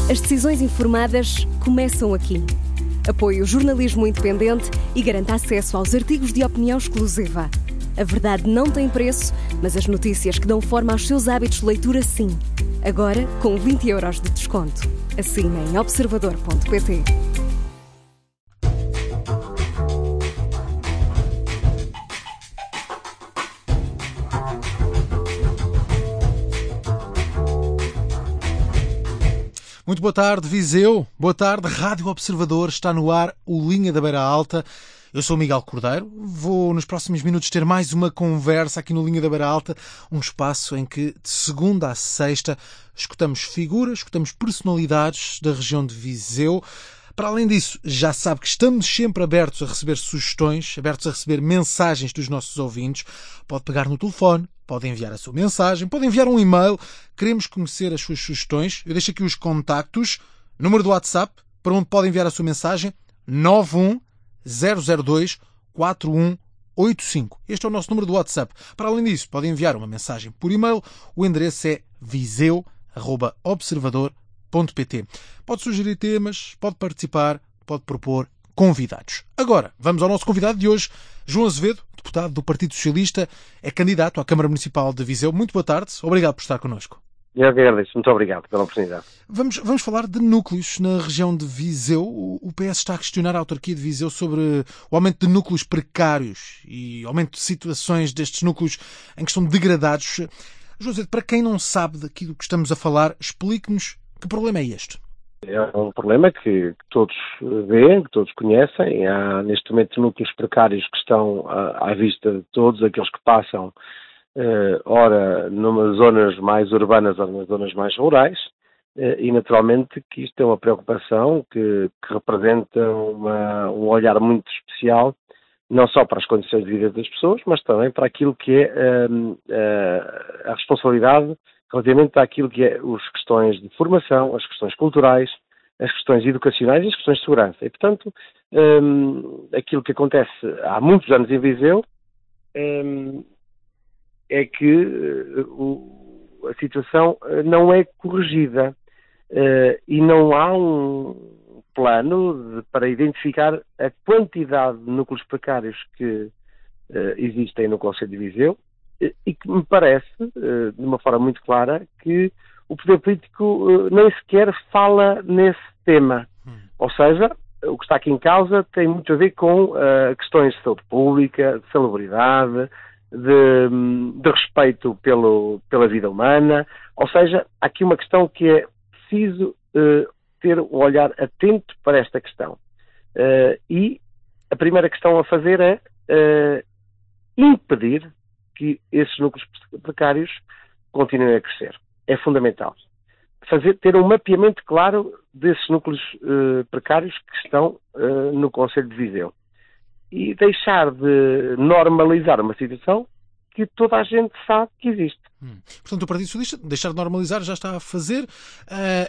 As decisões informadas começam aqui. Apoie o jornalismo independente e garanta acesso aos artigos de opinião exclusiva. A verdade não tem preço, mas as notícias que dão forma aos seus hábitos de leitura, sim. Agora, com 20€ de desconto. Assine em observador.pt. Muito boa tarde, Viseu. Boa tarde, Rádio Observador. Está no ar o Linha da Beira Alta. Eu sou o Miguel Cordeiro. Vou, nos próximos minutos, ter mais uma conversa aqui no Linha da Beira Alta, um espaço em que, de segunda a sexta, escutamos figuras, escutamos personalidades da região de Viseu. Para além disso, já sabe que estamos sempre abertos a receber sugestões, abertos a receber mensagens dos nossos ouvintes. Pode pegar no telefone, pode enviar a sua mensagem, pode enviar um e-mail. Queremos conhecer as suas sugestões. Eu deixo aqui os contactos, número do WhatsApp, para onde pode enviar a sua mensagem, 910024185. Este é o nosso número do WhatsApp. Para além disso, pode enviar uma mensagem por e-mail. O endereço é viseu@observador.pt. Pode sugerir temas, pode participar, pode propor convidados. Agora, vamos ao nosso convidado de hoje, João Azevedo, deputado do Partido Socialista, é candidato à Câmara Municipal de Viseu. Muito boa tarde, obrigado por estar connosco. Eu agradeço, muito obrigado pela oportunidade. Vamos falar de núcleos na região de Viseu. O PS está a questionar a autarquia de Viseu sobre o aumento de núcleos precários e aumento de situações destes núcleos em que estão degradados. João Azevedo, para quem não sabe daquilo que estamos a falar, explique-nos que problema é este. É um problema que todos veem, que todos conhecem. Há neste momento núcleos precários que estão à vista de todos, aqueles que passam ora numas zonas mais urbanas, ora nas zonas mais rurais, e naturalmente que isto é uma preocupação que representa um olhar muito especial, não só para as condições de vida das pessoas, mas também para aquilo que é a responsabilidade relativamente àquilo que é as questões de formação, as questões culturais, as questões educacionais e as questões de segurança. E, portanto, aquilo que acontece há muitos anos em Viseu é que a situação não é corrigida e não há um plano para identificar a quantidade de núcleos precários que existem no concelho de Viseu, e que me parece, de uma forma muito clara, que o poder político nem sequer fala nesse tema. Ou seja, o que está aqui em causa tem muito a ver com questões de saúde pública, de salubridade, de respeito pela vida humana. Ou seja, há aqui uma questão que é preciso ter um olhar atento para esta questão. E a primeira questão a fazer é impedir que esses núcleos precários continuem a crescer. É fundamental. Ter um mapeamento claro desses núcleos precários que estão no concelho de Viseu. E deixar de normalizar uma situação que toda a gente sabe que existe. Portanto, o Partido Socialista, deixar de normalizar, já está a fazer.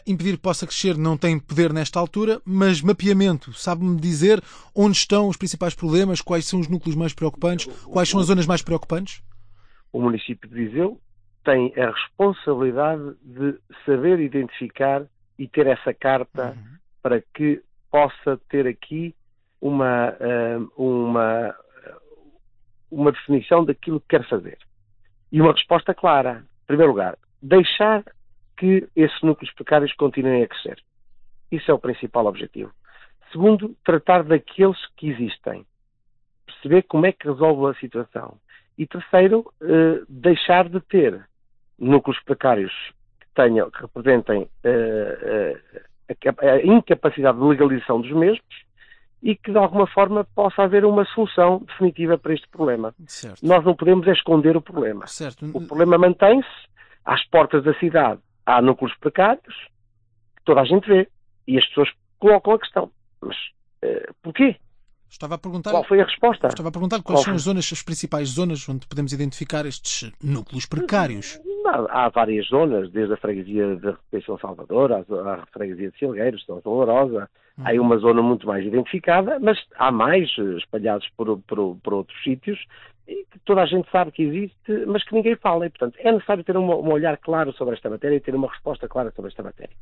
Impedir que possa crescer não tem poder nesta altura, mas mapeamento, sabe-me dizer onde estão os principais problemas, quais são os núcleos mais preocupantes, quais são as zonas mais preocupantes? O município de Viseu tem a responsabilidade de saber identificar e ter essa carta para que possa ter aqui uma definição daquilo que quer fazer. E uma resposta clara. Em primeiro lugar, deixar que esses núcleos precários continuem a crescer. Isso é o principal objetivo. Segundo, tratar daqueles que existem. Perceber como é que resolve a situação. E terceiro, deixar de ter núcleos precários que representem a incapacidade de legalização dos mesmos e que de alguma forma possa haver uma solução definitiva para este problema. Certo. Nós não podemos esconder o problema. Certo. O problema mantém-se, às portas da cidade há núcleos precários que toda a gente vê e as pessoas colocam a questão. Mas porquê? Estava a perguntar, qual foi a resposta? Estava a perguntar quais são as principais zonas onde podemos identificar estes núcleos precários. Há várias zonas, desde a freguesia de São Salvador, à freguesia de Silgueiros, São Dolorosa. Há aí uma zona muito mais identificada, mas há mais espalhados por outros sítios, e que toda a gente sabe que existe, mas que ninguém fala. E, portanto, é necessário ter um olhar claro sobre esta matéria e ter uma resposta clara sobre esta matéria.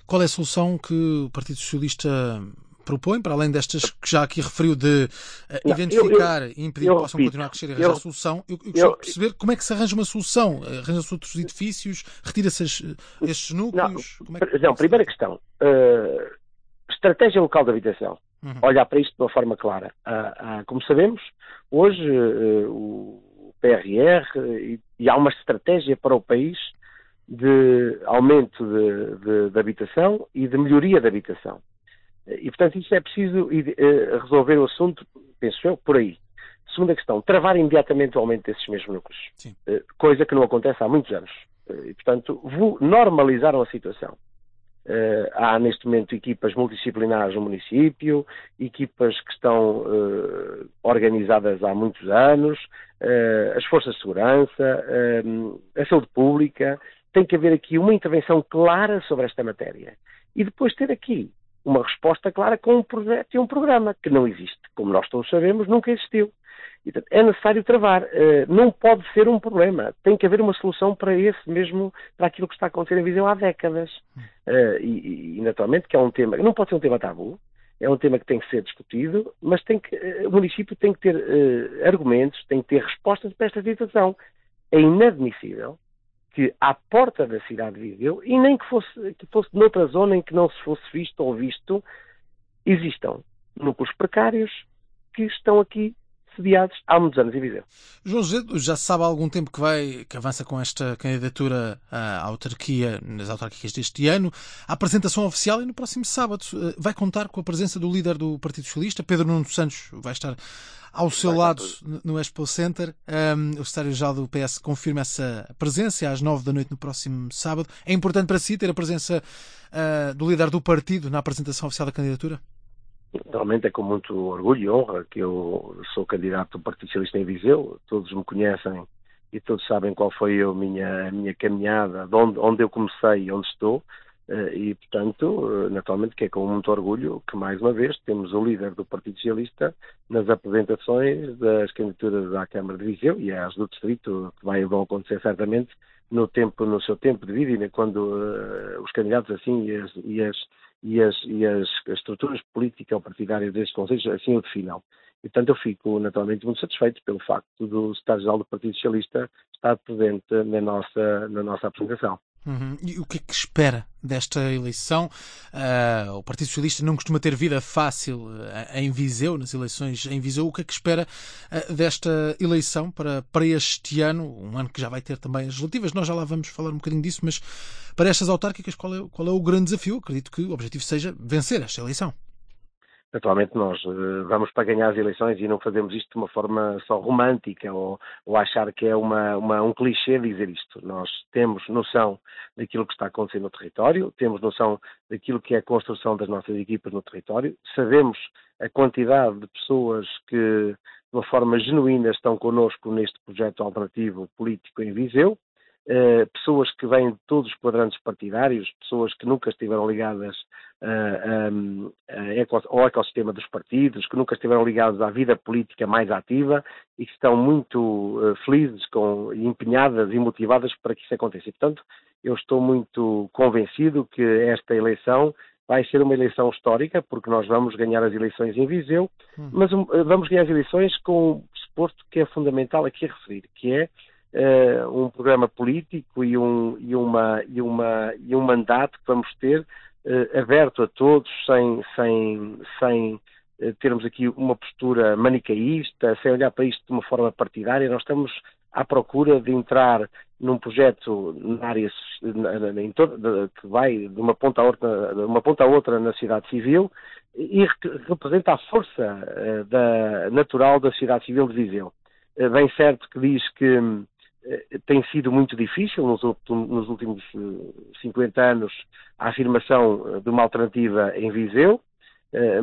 Qual é a solução que o Partido Socialista propõe, para além destas que já aqui referiu de identificar e impedir que possam continuar a crescer e arranjar solução? Eu gostava de perceber como é que se arranja uma solução. Arranja-se outros edifícios? Retira-se estes núcleos? Primeira questão. Estratégia local de habitação. Olhar para isto de uma forma clara. Como sabemos, hoje o PRR e há uma estratégia para o país de aumento de habitação e de melhoria da habitação. E, portanto, isto é preciso resolver o assunto, penso eu, por aí. Segunda questão, travar imediatamente o aumento desses mesmos núcleos. Sim. Coisa que não acontece há muitos anos. E, portanto, normalizaram a situação. Há, neste momento, equipas multidisciplinares no município, equipas que estão organizadas há muitos anos, as forças de segurança, a saúde pública. Tem que haver aqui uma intervenção clara sobre esta matéria. E depois ter aqui uma resposta clara com um projeto e um programa, que não existe. Como nós todos sabemos, nunca existiu. E, portanto, é necessário travar. Não pode ser um problema. Tem que haver uma solução para aquilo que está a acontecer em Viseu há décadas. E naturalmente, que é um tema, não pode ser um tema tabu, é um tema que tem que ser discutido, mas o município tem que ter argumentos, tem que ter respostas para esta situação. É inadmissível que à porta da cidade de Viseu, e nem que fosse noutra zona em que não se fosse visto, existam núcleos precários que estão aqui sediados há muitos anos em Viseu. João José, já se sabe há algum tempo que avança com esta candidatura à autarquia, nas autárquicas deste ano. A apresentação oficial é no próximo sábado. Vai contar com a presença do líder do Partido Socialista, Pedro Nuno Santos, vai estar ao seu lado no Expo Center. O secretário-geral do PS confirma essa presença às 9 da noite no próximo sábado. É importante para si ter a presença do líder do partido na apresentação oficial da candidatura? Realmente é com muito orgulho e honra que eu sou candidato do Partido Socialista em Viseu. Todos me conhecem e todos sabem qual foi a minha caminhada, onde eu comecei e onde estou. E, portanto, naturalmente que é com muito orgulho que, mais uma vez, temos o líder do Partido Socialista nas apresentações das candidaturas à Câmara de Viseu e às do Distrito, que vão acontecer certamente no seu tempo de vida, e quando os candidatos assim e as estruturas políticas ou partidárias destes conselhos assim o definam. E, portanto, eu fico naturalmente muito satisfeito pelo facto do secretário-geral do Partido Socialista estar presente na nossa apresentação. E o que é que espera desta eleição? O Partido Socialista não costuma ter vida fácil em Viseu, nas eleições em Viseu. O que é que espera desta eleição para este ano, um ano que já vai ter também as legislativas? Nós já lá vamos falar um bocadinho disso, mas para estas autárquicas, qual é o grande desafio? Acredito que o objetivo seja vencer esta eleição. Naturalmente nós vamos para ganhar as eleições e não fazemos isto de uma forma só romântica ou achar que é um clichê dizer isto. Nós temos noção daquilo que está acontecendo no território, temos noção daquilo que é a construção das nossas equipas no território, sabemos a quantidade de pessoas que de uma forma genuína estão connosco neste projeto alternativo político em Viseu, pessoas que vêm de todos os quadrantes partidários, pessoas que nunca estiveram ligadas ao ecossistema dos partidos, que nunca estiveram ligadas à vida política mais ativa e que estão muito felizes empenhadas e motivadas para que isso aconteça. E, portanto, eu estou muito convencido que esta eleição vai ser uma eleição histórica, porque nós vamos ganhar as eleições em Viseu, mas vamos ganhar as eleições com um suposto que é fundamental aqui a referir, que é um programa político e um mandato que vamos ter aberto a todos, sem termos aqui uma postura manicaísta, sem olhar para isto de uma forma partidária. Nós estamos à procura de entrar num projeto na área que vai de uma ponta a outra na sociedade civil e representa a força natural da sociedade civil de Viseu. Bem certo que diz que tem sido muito difícil nos últimos 50 anos a afirmação de uma alternativa em Viseu,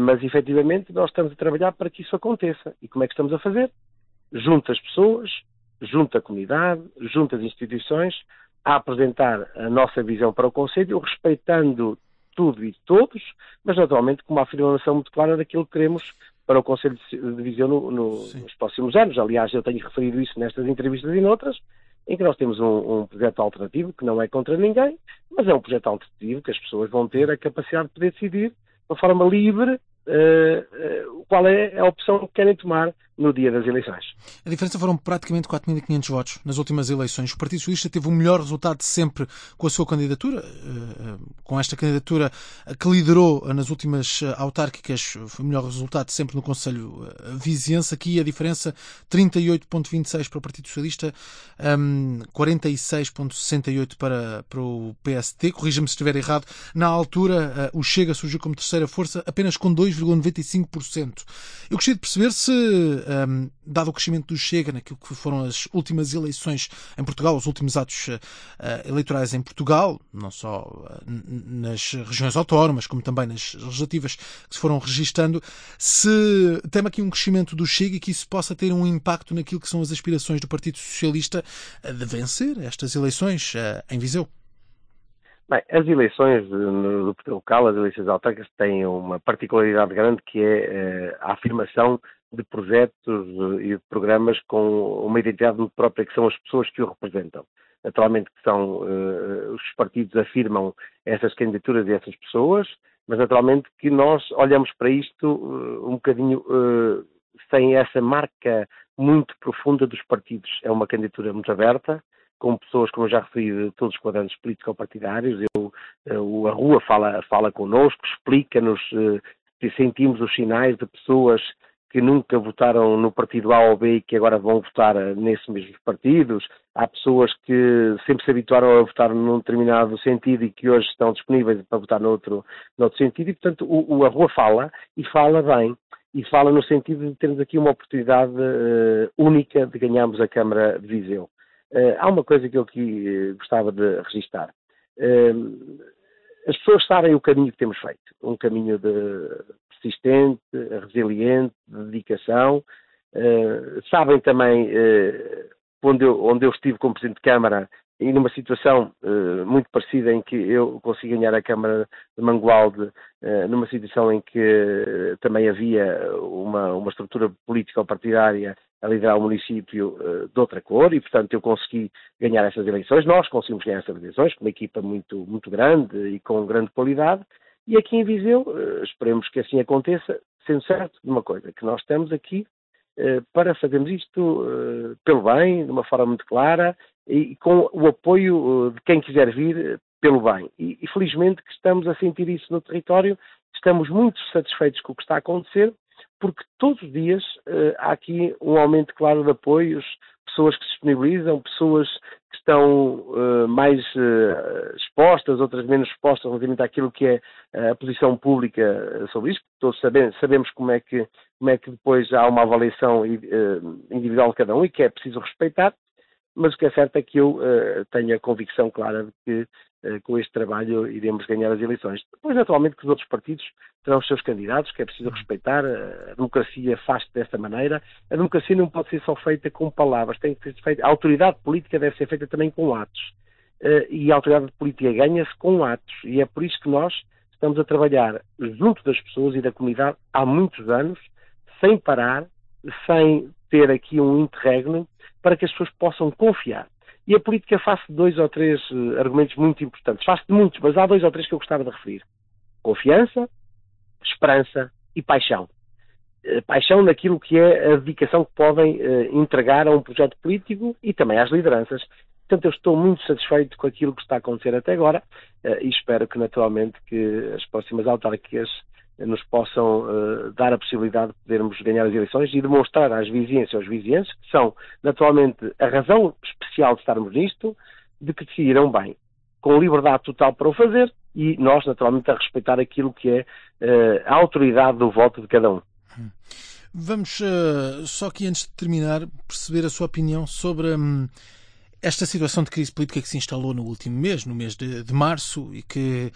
mas efetivamente nós estamos a trabalhar para que isso aconteça. E como é que estamos a fazer? Junto às pessoas, junto à comunidade, junto às instituições, a apresentar a nossa visão para o Conselho, respeitando tudo e todos, mas naturalmente com uma afirmação muito clara daquilo que queremos para o Conselho de Viseu nos próximos anos. Aliás, eu tenho referido isso nestas entrevistas e noutras, em que nós temos um projeto alternativo, que não é contra ninguém, mas é um projeto alternativo que as pessoas vão ter a capacidade de poder decidir de uma forma livre qual é a opção que querem tomar no dia das eleições. A diferença foram praticamente 4.500 votos nas últimas eleições. O Partido Socialista teve o melhor resultado de sempre com a sua candidatura, com esta candidatura que liderou nas últimas autárquicas, foi o melhor resultado de sempre no Conselho Viziense. Aqui a diferença 38,26 para o Partido Socialista, 46,68 para o PSD. Corrija-me se estiver errado. Na altura, o Chega surgiu como terceira força, apenas com 2,95%. Eu gostaria de perceber se, dado o crescimento do Chega naquilo que foram as últimas eleições em Portugal, os últimos atos eleitorais em Portugal, não só nas regiões autónomas, como também nas legislativas que se foram registando, se teme aqui um crescimento do Chega e que isso possa ter um impacto naquilo que são as aspirações do Partido Socialista de vencer estas eleições em Viseu. Bem, as eleições do Partido Local, as eleições autárquicas, têm uma particularidade grande, que é a afirmação de projetos e de programas com uma identidade muito própria, que são as pessoas que o representam. Naturalmente que os partidos afirmam essas candidaturas e essas pessoas, mas naturalmente que nós olhamos para isto um bocadinho sem essa marca muito profunda dos partidos. É uma candidatura muito aberta, com pessoas, como eu já referi, de todos os quadrantes político-partidários. A rua fala connosco, explica-nos, sentimos os sinais de pessoas que nunca votaram no partido A ou B e que agora vão votar nesses mesmos partidos. Há pessoas que sempre se habituaram a votar num determinado sentido e que hoje estão disponíveis para votar noutro sentido. E, portanto, a rua fala, e fala bem. E fala no sentido de termos aqui uma oportunidade única de ganharmos a Câmara de Viseu. Há uma coisa que eu aqui gostava de registar. As pessoas sabem o caminho que temos feito. Um caminho persistente, resiliente, de dedicação. Sabem também onde eu estive como Presidente de Câmara e numa situação muito parecida, em que eu consegui ganhar a Câmara de Mangualde, numa situação em que também havia uma estrutura política ou partidária a liderar o município de outra cor, e portanto eu consegui ganhar essas eleições. Nós conseguimos ganhar essas eleições com uma equipa muito, muito grande e com grande qualidade, e aqui em Viseu esperemos que assim aconteça, sendo certo de uma coisa, que nós estamos aqui para fazermos isto pelo bem, de uma forma muito clara, e com o apoio de quem quiser vir pelo bem. E felizmente que estamos a sentir isso no território, estamos muito satisfeitos com o que está a acontecer, porque todos os dias há aqui um aumento claro de apoios, pessoas que se disponibilizam, pessoas que estão mais expostas, outras menos expostas relativamente àquilo que é a posição pública sobre isto. Todos sabemos como é que depois há uma avaliação individual de cada um e que é preciso respeitar, mas o que é certo é que eu tenho a convicção clara de que com este trabalho iremos ganhar as eleições. Depois, naturalmente, que os outros partidos terão os seus candidatos, que é preciso respeitar. A democracia faz-se desta maneira. A democracia não pode ser só feita com palavras, tem que ser feita. A autoridade política deve ser feita também com atos. E a autoridade política ganha-se com atos. E é por isso que nós estamos a trabalhar junto das pessoas e da comunidade há muitos anos, sem parar, sem ter aqui um interregno, para que as pessoas possam confiar. E a política faz de 2 ou 3 argumentos muito importantes. Faz de muitos, mas há 2 ou 3 que eu gostava de referir. Confiança, esperança e paixão. Paixão naquilo que é a dedicação que podem entregar a um projeto político e também às lideranças. Portanto, eu estou muito satisfeito com aquilo que está a acontecer até agora e espero que, naturalmente, que as próximas autárquicas nos possam dar a possibilidade de podermos ganhar as eleições e demonstrar às vizinhas e aos vizinhenses, que são naturalmente a razão especial de estarmos nisto, de que decidirão bem, com liberdade total para o fazer, e nós naturalmente a respeitar aquilo que é a autoridade do voto de cada um. Vamos só aqui, antes de terminar, perceber a sua opinião sobre esta situação de crise política que se instalou no último mês, no mês de março, e que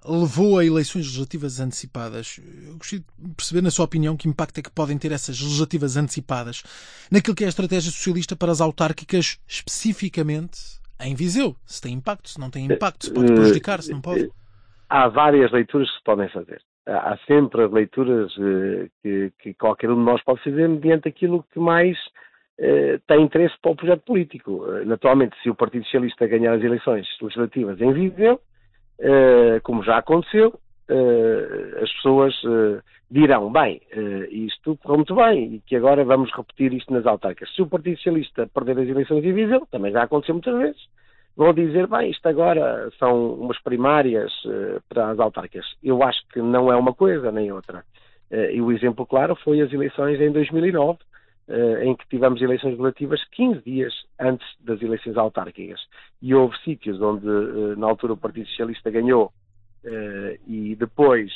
levou a eleições legislativas antecipadas. Eu gostaria de perceber, na sua opinião, que impacto é que podem ter essas legislativas antecipadas naquilo que é a estratégia socialista para as autárquicas, especificamente em Viseu. Se tem impacto, se não tem impacto, se pode prejudicar, se não pode. Há várias leituras que se podem fazer. Há sempre leituras que qualquer um de nós pode fazer mediante aquilo que mais tem interesse para o projeto político. Naturalmente, se o Partido Socialista ganhar as eleições legislativas em Viseu, como já aconteceu, as pessoas dirão, bem, isto correu muito bem e que agora vamos repetir isto nas autárquicas. Se o Partido Socialista perder as eleições em Viseu, também já aconteceu muitas vezes, vão dizer, bem, isto agora são umas primárias para as autárquicas. Eu acho que não é uma coisa nem outra. E o exemplo claro foi as eleições em 2009, em que tivemos eleições legislativas 15 dias antes das eleições autárquicas. E houve sítios onde, na altura, o Partido Socialista ganhou e depois,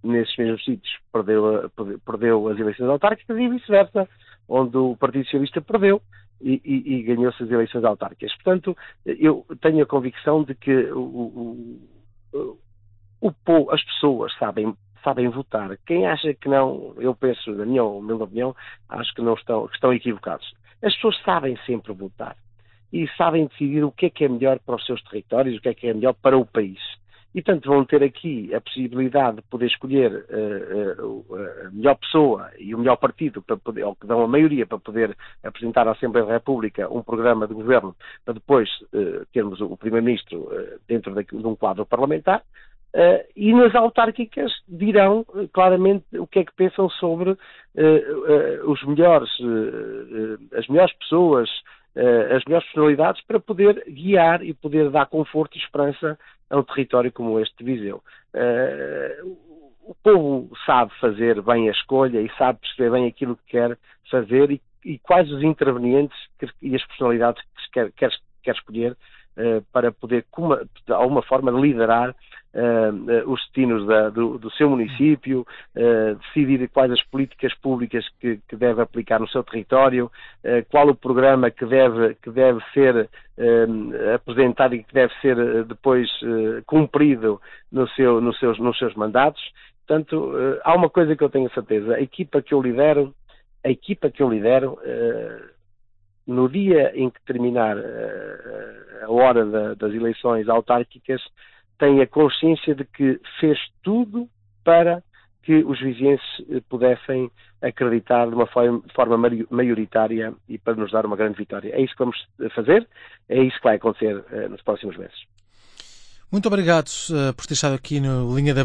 nesses mesmos sítios, perdeu as eleições autárquicas e vice-versa, onde o Partido Socialista perdeu e ganhou-se as eleições autárquicas. Portanto, eu tenho a convicção de que as pessoas sabem votar. Quem acha que não, eu penso, na minha humilde opinião, acho que estão equivocados. As pessoas sabem sempre votar e sabem decidir o que é melhor para os seus territórios, o que é melhor para o país. E, portanto, vão ter aqui a possibilidade de poder escolher a melhor pessoa e o melhor partido, ou que dão a maioria para poder apresentar à Assembleia da República um programa de governo, para depois termos o Primeiro-Ministro dentro de um quadro parlamentar. E nas autárquicas dirão claramente o que é que pensam sobre as melhores pessoas, as melhores personalidades para poder guiar e poder dar conforto e esperança a um território como este de Viseu. O povo sabe fazer bem a escolha e sabe perceber bem aquilo que quer fazer e quais os intervenientes e as personalidades que quer escolher para poder, de alguma forma, liderar os destinos do seu município, decidir quais as políticas públicas que deve aplicar no seu território, qual o programa que deve ser apresentado e que deve ser depois cumprido nos seus mandatos. Portanto, há uma coisa que eu tenho certeza, a equipa que eu lidero, no dia em que terminar a hora das eleições autárquicas, tem a consciência de que fez tudo para que os vizienses pudessem acreditar de uma forma maioritária e para nos dar uma grande vitória. É isso que vamos fazer, é isso que vai acontecer nos próximos meses. Muito obrigado por ter estado aqui no Linha da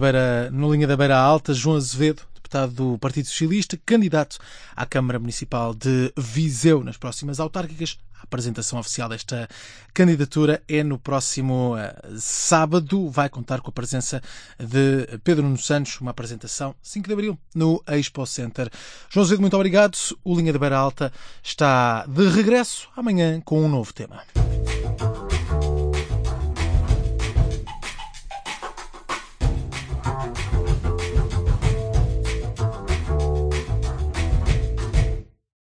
Beira Alta. João Azevedo, deputado do Partido Socialista, candidato à Câmara Municipal de Viseu nas próximas autárquicas. A apresentação oficial desta candidatura é no próximo sábado. Vai contar com a presença de Pedro Nuno Santos, uma apresentação 5 de abril no Expo Center. João Azevedo, muito obrigado. O Linha da Beira Alta está de regresso amanhã com um novo tema.